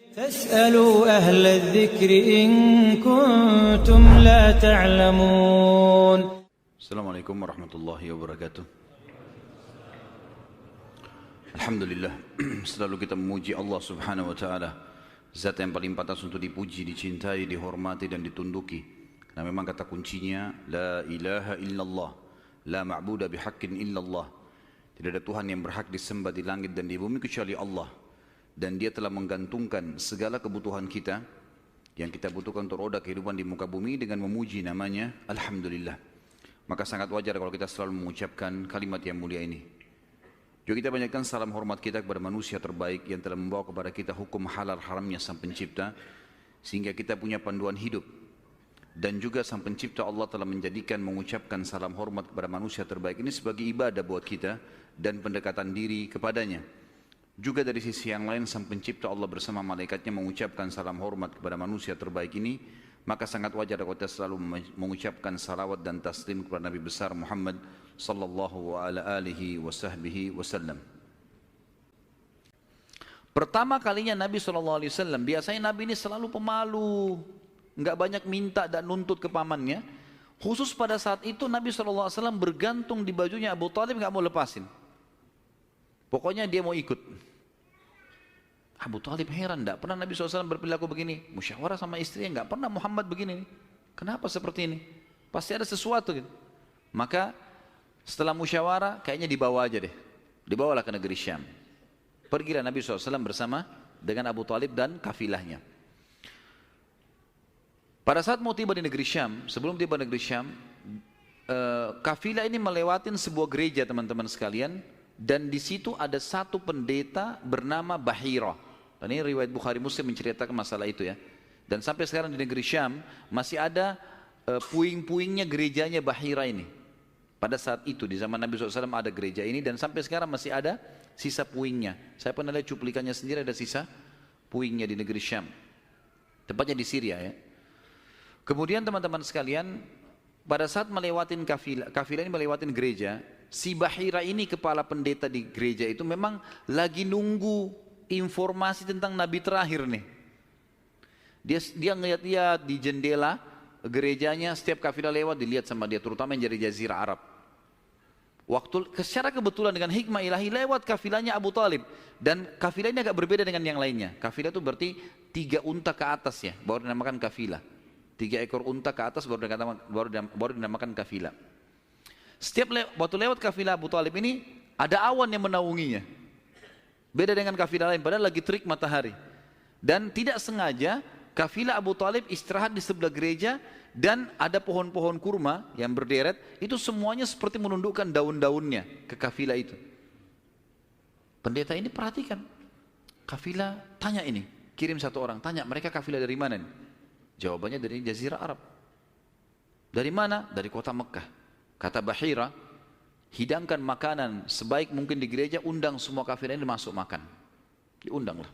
فاسألوا أهل الذكر إن كنتم لا تعلمون. Assalamualaikum warahmatullahi wabarakatuh. Alhamdulillah, selalu kita memuji Allah subhanahu wa ta'ala, zat yang paling pantas untuk dipuji, dicintai, dihormati dan ditunduki. Karena memang kata kuncinya, La ilaha illallah, La ma'buda bihaqqin illallah. Tidak ada Tuhan yang berhak disembah di langit dan di bumi kecuali Allah. Dan dia telah menggantungkan segala kebutuhan kita, yang kita butuhkan untuk roda kehidupan di muka bumi dengan memuji namanya Alhamdulillah. Maka sangat wajar kalau kita selalu mengucapkan kalimat yang mulia ini. Juga kita banyakkan salam hormat kita kepada manusia terbaik yang telah membawa kepada kita hukum halal haramnya Sang Pencipta, sehingga kita punya panduan hidup. Dan juga Sang Pencipta Allah telah menjadikan mengucapkan salam hormat kepada manusia terbaik ini sebagai ibadah buat kita dan pendekatan diri kepadanya. Juga dari sisi yang lain Sang Pencipta Allah bersama malaikatnya mengucapkan salam hormat kepada manusia terbaik ini. Maka sangat wajar kalau kita selalu mengucapkan salawat dan taslim kepada Nabi besar Muhammad sallallahu alaihi wasallam. Pertama kalinya Nabi sallallahu alaihi wasallam, biasanya Nabi ini selalu pemalu, enggak banyak minta dan nuntut ke pamannya. Khusus pada saat itu Nabi sallallahu alaihi wasallam bergantung di bajunya Abu Talib, enggak mau lepasin. Pokoknya dia mau ikut. Abu Talib heran, tidak pernah Nabi SAW berperilaku begini. Musyawarah sama istrinya, enggak pernah Muhammad begini. Kenapa seperti ini? Pasti ada sesuatu gitu. Maka setelah musyawarah, kayaknya dibawa aja deh. Dibawalah ke negeri Syam. Pergilah Nabi SAW bersama dengan Abu Talib dan kafilahnya. Pada saat mau tiba di negeri Syam, sebelum tiba di negeri Syam, kafilah ini melewatin sebuah gereja teman-teman sekalian. Dan di situ ada satu pendeta bernama Bahira. Dan ini riwayat Bukhari Muslim menceritakan masalah itu ya. Dan sampai sekarang di negeri Syam masih ada puing-puingnya gerejanya Bahira ini. Pada saat itu di zaman Nabi SAW ada gereja ini dan sampai sekarang masih ada sisa puingnya. Saya pernah lihat cuplikannya sendiri, ada sisa puingnya di negeri Syam. Tepatnya di Syria ya. Kemudian teman-teman sekalian, pada saat melewatin kafilah ini melewatin gereja, si Bahira ini kepala pendeta di gereja itu memang lagi nunggu informasi tentang Nabi terakhir nih. Dia ngeliat-liat di jendela gerejanya, setiap kafilah lewat dilihat sama dia, terutama yang dari Jazirah Arab. Secara kebetulan dengan hikmah ilahi lewat kafilahnya Abu Talib. Dan kafilah ini agak berbeda dengan yang lainnya. Kafilah itu berarti 3 unta ke atas ya, baru dinamakan kafilah. 3 ekor unta ke atas baru dinamakan kafilah. Setiap waktu lewat kafilah Abu Talib ini ada awan yang menaunginya. Beda dengan kafilah lain, padahal lagi terik matahari. Dan tidak sengaja kafilah Abu Talib istirahat di sebelah gereja dan ada pohon-pohon kurma yang berderet, itu semuanya seperti menundukkan daun-daunnya ke kafilah itu. Pendeta ini perhatikan, kafilah tanya ini, kirim satu orang, tanya mereka kafilah dari mana nih? Jawabannya dari Jazirah Arab. Dari mana? Dari kota Mekah. Kata Bahira, hidangkan makanan sebaik mungkin di gereja, undang semua kafilah ini masuk makan. Diundanglah.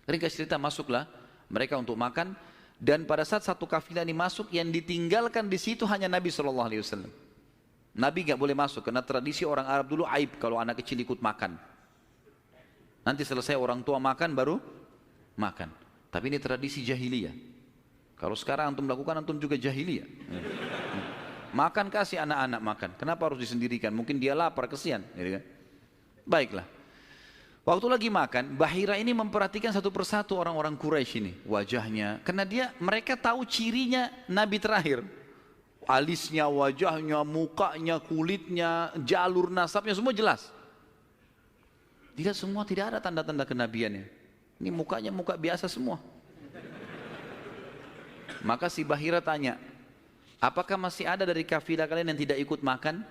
Ringkas cerita, masuklah mereka untuk makan. Dan pada saat satu kafilah ini masuk, yang ditinggalkan di situ hanya Nabi SAW. Nabi nggak boleh masuk karena tradisi orang Arab dulu aib kalau anak kecil ikut makan. Nanti selesai orang tua makan baru makan. Tapi ini tradisi jahiliyah. Kalau sekarang antum lakukan, antum juga jahiliyah. Makan, kasih anak-anak makan. Kenapa harus disendirikan? Mungkin dia lapar, kesian. Gitu kan? Baiklah. Waktu lagi makan, Bahira ini memperhatikan satu persatu orang-orang Quraisy ini. Wajahnya. Karena mereka tahu cirinya Nabi terakhir. Alisnya, wajahnya, mukanya, kulitnya, jalur nasabnya, semua jelas. Tidak semua, tidak ada tanda-tanda kenabiannya. Ini mukanya muka biasa semua. Maka si Bahira tanya, apakah masih ada dari kafilah kalian yang tidak ikut makan?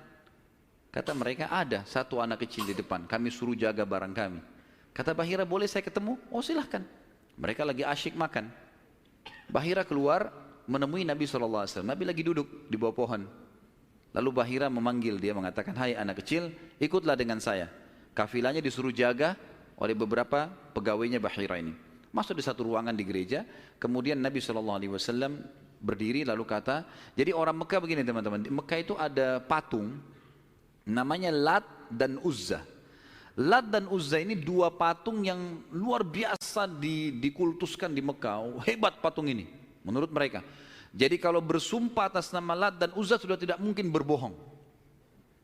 Kata mereka, ada satu anak kecil di depan, kami suruh jaga barang kami. Kata Bahira, boleh saya ketemu? Oh silahkan. Mereka lagi asyik makan. Bahira keluar menemui Nabi SAW. Nabi lagi duduk di bawah pohon. Lalu Bahira memanggil dia, mengatakan, hai anak kecil, ikutlah dengan saya. Kafilahnya disuruh jaga oleh beberapa pegawainya Bahira ini. Masuk di satu ruangan di gereja, kemudian Nabi SAW berdiri lalu kata, jadi orang Mekah begini teman-teman, di Mekah itu ada patung namanya Lat dan Uzza. Lat dan Uzza ini dua patung yang luar biasa dikultuskan di Mekah. Hebat patung ini menurut mereka. Jadi kalau bersumpah atas nama Lat dan Uzza sudah tidak mungkin berbohong.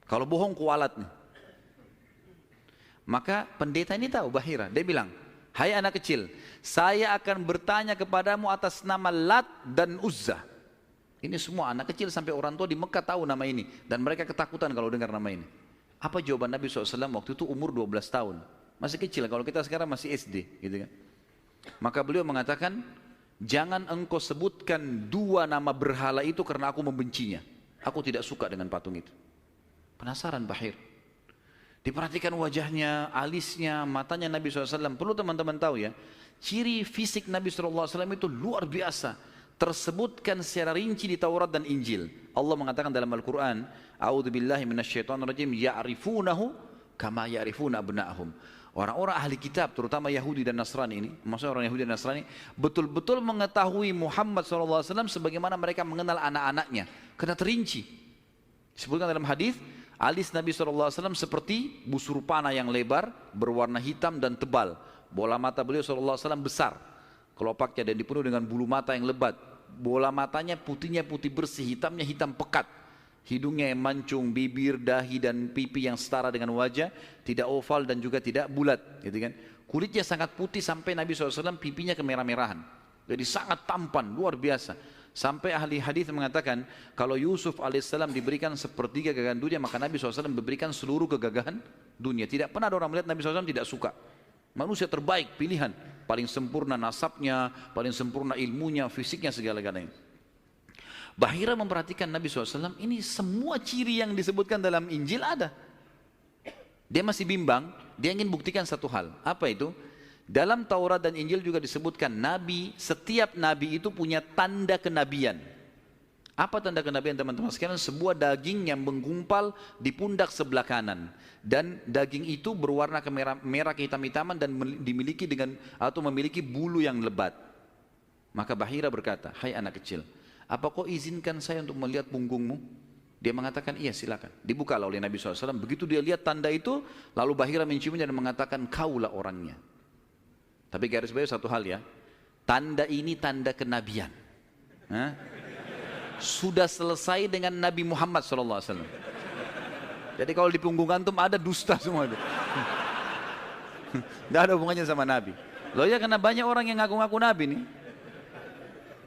Kalau bohong kualat nih. Maka pendeta ini tahu, Bahira. Dia bilang, hai anak kecil, saya akan bertanya kepadamu atas nama Lat dan Uzza. Ini semua anak kecil sampai orang tua di Mekah tahu nama ini. Dan mereka ketakutan kalau dengar nama ini. Apa jawaban Nabi SAW waktu itu umur 12 tahun. Masih kecil, kalau kita sekarang masih SD. Gitu kan. Maka beliau mengatakan, jangan engkau sebutkan dua nama berhala itu karena aku membencinya. Aku tidak suka dengan patung itu. Penasaran Bahir. Diperhatikan wajahnya, alisnya, matanya Nabi SAW. Perlu teman-teman tahu ya, ciri fisik Nabi SAW itu luar biasa. Tersebutkan secara rinci di Taurat dan Injil. Allah mengatakan dalam Al-Quran, A'udzubillahi minasyaitonirrajim, ya'rifunahu kama ya'rifuna abna'ahum. Orang-orang ahli kitab, terutama Yahudi dan Nasrani ini, maksudnya orang Yahudi dan Nasrani, betul-betul mengetahui Muhammad SAW sebagaimana mereka mengenal anak-anaknya. Karena terinci. Disebutkan dalam hadis, alis Nabi SAW seperti busur panah yang lebar, berwarna hitam dan tebal. Bola mata beliau SAW besar, kelopaknya, dan dipenuhi dengan bulu mata yang lebat. Bola matanya putihnya putih bersih, hitamnya hitam pekat. Hidungnya yang mancung, bibir, dahi dan pipi yang setara dengan wajah, tidak oval dan juga tidak bulat, gitu kan. Kulitnya sangat putih sampai Nabi SAW pipinya kemerah-merahan. Jadi sangat tampan, luar biasa. Sampai ahli hadis mengatakan kalau Yusuf alaihissalam diberikan sepertiga gagahan dunia, maka Nabi SAW memberikan seluruh kegagahan dunia. Tidak pernah ada orang melihat Nabi SAW tidak suka. Manusia terbaik, pilihan, paling sempurna nasabnya, paling sempurna ilmunya, fisiknya, segala-galanya. Bahira memperhatikan Nabi SAW, ini semua ciri yang disebutkan dalam Injil ada. Dia masih bimbang, dia ingin buktikan satu hal. Apa itu? Dalam Taurat dan Injil juga disebutkan Nabi, setiap Nabi itu punya tanda kenabian. Apa tanda kenabian teman-teman sekalian? Sebuah daging yang menggumpal di pundak sebelah kanan. Dan daging itu berwarna merah kehitam-hitaman dan dimiliki dengan atau memiliki bulu yang lebat. Maka Bahira berkata, hai anak kecil, apa kau izinkan saya untuk melihat punggungmu? Dia mengatakan, iya silakan. Dibukalah oleh Nabi SAW. Begitu dia lihat tanda itu, lalu Bahira menciumnya dan mengatakan, kaulah orangnya. Tapi garis bawah satu hal ya, tanda ini tanda kenabian. Hah? Sudah selesai dengan Nabi Muhammad SAW. Jadi kalau di punggung antum ada dusta semua itu. Tidak ada hubungannya sama Nabi. Loh ya, karena banyak orang yang ngaku-ngaku Nabi nih.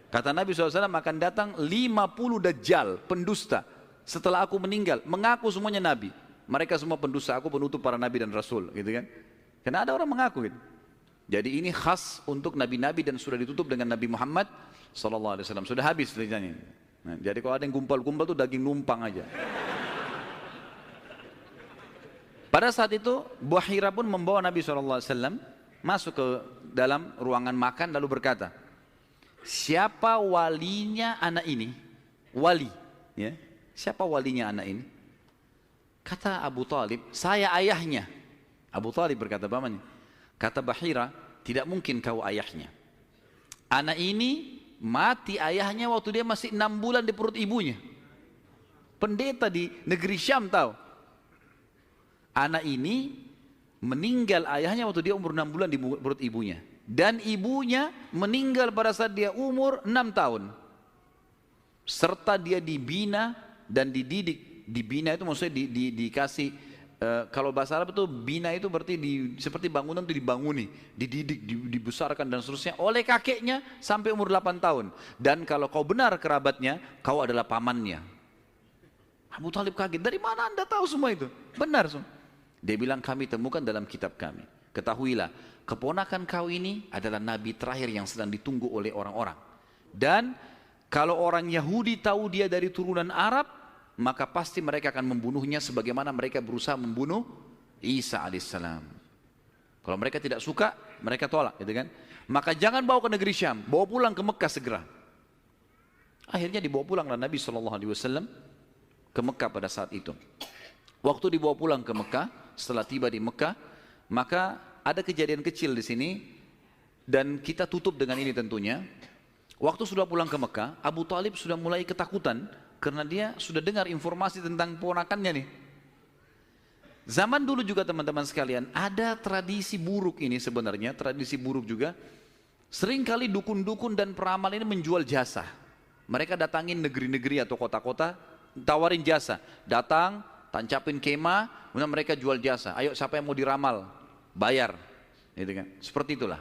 Kata Nabi SAW akan datang 50 dajjal, pendusta. Setelah aku meninggal, mengaku semuanya Nabi. Mereka semua pendusta, aku penutup para Nabi dan Rasul. Gitu kan? Karena ada orang mengaku gitu. Jadi ini khas untuk Nabi-Nabi dan sudah ditutup dengan Nabi Muhammad SAW. Sudah habis ceritanya. Nah, jadi kalau ada yang gumpal-gumpal itu daging numpang aja. Pada saat itu Bahira pun membawa Nabi SAW masuk ke dalam ruangan makan lalu berkata, siapa walinya anak ini? Wali, ya. Siapa walinya anak ini? Kata Abu Talib, saya ayahnya. Abu Talib berkata, pamannya. Kata Bahira, tidak mungkin kau ayahnya. Anak ini mati ayahnya waktu dia masih 6 bulan di perut ibunya. Pendeta di negeri Syam tahu. Anak ini meninggal ayahnya waktu dia umur 6 bulan di perut ibunya. Dan ibunya meninggal pada saat dia umur 6 tahun. Serta dia dibina dan dididik. Dibina itu maksudnya dikasih, kalau bahasa Arab itu bina itu berarti seperti bangunan itu dibanguni, dididik, dibesarkan dan seterusnya oleh kakeknya sampai umur 8 tahun. Dan kalau kau benar kerabatnya, kau adalah pamannya. Abu Talib kaget, dari mana anda tahu semua itu? Benar semua. Dia bilang, kami temukan dalam kitab kami. Ketahuilah, keponakan kau ini adalah nabi terakhir yang sedang ditunggu oleh orang-orang. Dan kalau orang Yahudi tahu dia dari turunan Arab, maka pasti mereka akan membunuhnya sebagaimana mereka berusaha membunuh Isa alaihissalam. Kalau mereka tidak suka, mereka tolak, gitu kan? Maka jangan bawa ke negeri Syam, bawa pulang ke Mekah segera. Akhirnya dibawa pulanglah Nabi SAW ke Mekah pada saat itu. Waktu dibawa pulang ke Mekah, setelah tiba di Mekah, maka ada kejadian kecil di sini dan kita tutup dengan ini tentunya. Waktu sudah pulang ke Mekah, Abu Talib sudah mulai ketakutan karena dia sudah dengar informasi tentang ponakannya nih. Zaman dulu juga teman-teman sekalian, ada tradisi buruk ini sebenarnya, tradisi buruk juga. Seringkali dukun-dukun dan peramal ini menjual jasa. Mereka datangin negeri-negeri atau kota-kota, tawarin jasa. Datang, tancapin kemah, kemudian mereka jual jasa. Ayo siapa yang mau diramal, bayar. Gitu kan? Seperti itulah.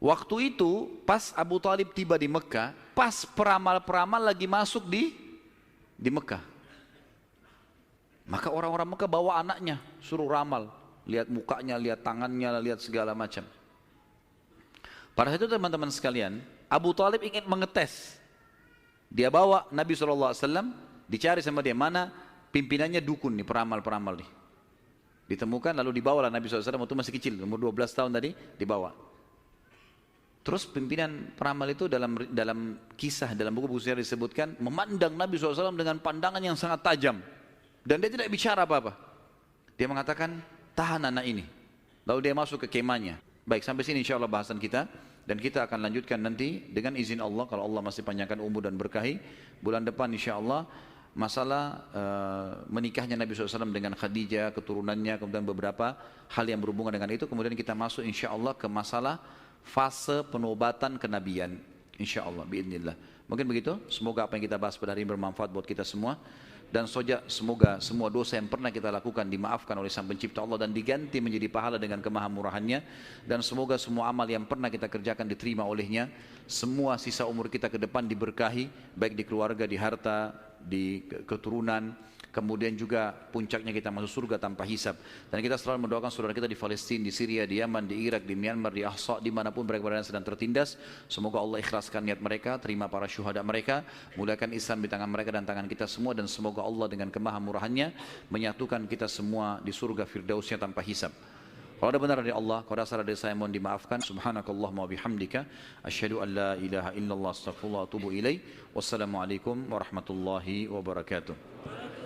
Waktu itu, pas Abu Talib tiba di Mekah, pas peramal-peramal lagi masuk di Mekah. Maka orang-orang Mekah bawa anaknya, suruh ramal. Lihat mukanya, lihat tangannya, lihat segala macam. Pada saat itu teman-teman sekalian, Abu Talib ingin mengetes. Dia bawa Nabi SAW, dicari sama dia, mana pimpinannya dukun nih, peramal-peramal nih. Ditemukan lalu dibawalah Nabi SAW, waktu masih kecil, umur 12 tahun tadi, dibawa. Terus pimpinan peramal itu dalam kisah, dalam buku-buku sejarah disebutkan, memandang Nabi SAW dengan pandangan yang sangat tajam. Dan dia tidak bicara apa-apa. Dia mengatakan, tahan anak ini. Lalu dia masuk ke kemahnya. Baik, sampai sini insya Allah bahasan kita. Dan kita akan lanjutkan nanti dengan izin Allah, kalau Allah masih panjangkan umur dan berkahi. Bulan depan insya Allah, masalah menikahnya Nabi SAW dengan Khadijah, keturunannya, kemudian beberapa hal yang berhubungan dengan itu. Kemudian kita masuk insya Allah ke masalah fase penobatan kenabian. Insya Allah, biidznillah. Mungkin begitu, semoga apa yang kita bahas pada hari ini bermanfaat buat kita semua. Dan semoga semua dosa yang pernah kita lakukan dimaafkan oleh Sang Pencipta Allah dan diganti menjadi pahala dengan kemahamurahannya. Dan semoga semua amal yang pernah kita kerjakan diterima olehnya. Semua sisa umur kita ke depan diberkahi, baik di keluarga, di harta, di keturunan. Kemudian juga puncaknya kita masuk surga tanpa hisab. Dan kita selalu mendoakan saudara kita di Palestina, di Syria, di Yaman, di Irak, di Myanmar, di Ahsa, dimanapun mereka berada sedang tertindas. Semoga Allah ikhlaskan niat mereka, terima para syuhada mereka, muliakan Islam di tangan mereka dan tangan kita semua. Dan semoga Allah dengan kemahamurahannya menyatukan kita semua di surga firdausnya tanpa hisab. Kalau ada benar dari Allah, kalau ada salah dari saya mohon dimaafkan. Subhanakallahumma wabihamdika, asyhadu an la ilaha illallah, astaghfirullah wa atubu ilaih. Wassalamualaikum warahmatullahi wabarakatuh.